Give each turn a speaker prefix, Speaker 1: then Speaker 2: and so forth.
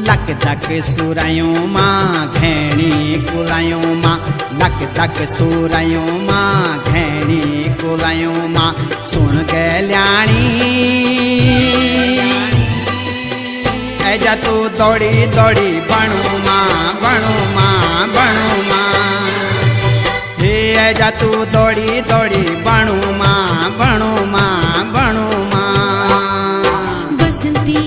Speaker 1: luck धक सुरायों माँ घेणी कुलायों माँ लक धक सुरायों माँ घेणी कुलायों माँ सुन गल्याणी ऐजा तू दौड़ी दौड़ी बणु माँ बणु माँ बणु माँ हे ऐजा तू दौड़ी दौड़ी बणु माँ बणु माँ बणु माँ
Speaker 2: बसंती